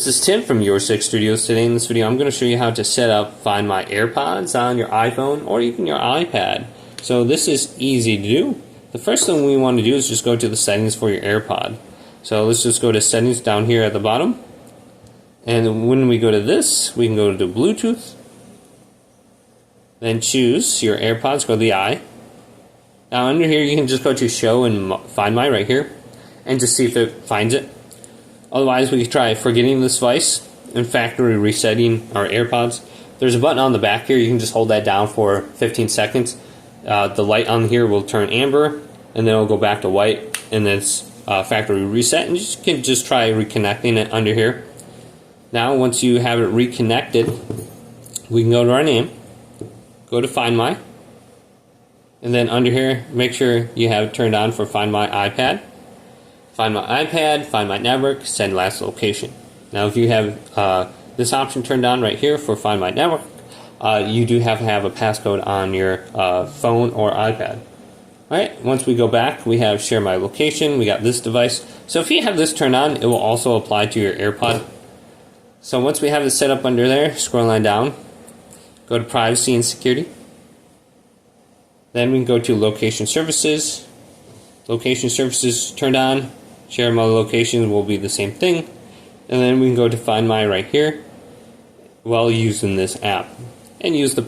is Tim from Your Six Studios. Today in this video I'm going to show you how to set up Find My AirPods on your iPhone or even your iPad. So this is easy to do. The first thing we want to do is just go to the settings for your AirPod. So let's just go to settings down here at the bottom. And when we go to this, we can go to Bluetooth. Then choose your AirPods, go to the I. Now under here you can just go to Show and Find My right here and just see if it finds it. Otherwise, we could try forgetting this device and factory resetting our AirPods. There's a button on the back here. You can just hold that down for 15 seconds. The light on here will turn amber, and then it'll go back to white, and then it's factory reset. And you can just try reconnecting it under here. Now, once you have it reconnected, we can go to our name, go to Find My, and then under here, make sure you have it turned on for Find My iPad. Find My iPad, Find My Network, Send Last Location. Now if you have this option turned on right here for Find My Network, you do have to have a passcode on your phone or iPad. Alright, once we go back, we have Share My Location, we got this device. So if you have this turned on, it will also apply to your AirPod. So once we have it set up under there, scroll line down, go to Privacy and Security. Then we can go to Location Services. Location Services turned on. Share My Location will be the same thing. And then we can go to Find My right here while using this app. And use the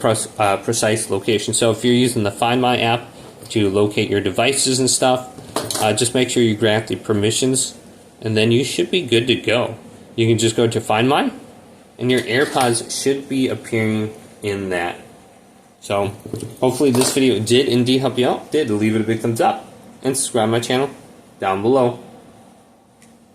precise location. So if you're using the Find My app to locate your devices and stuff, just make sure you grant the permissions, and then you should be good to go. You can just go to Find My, and your AirPods should be appearing in that. So hopefully this video did indeed help you out. Did leave it a big thumbs up and subscribe to my channel down below.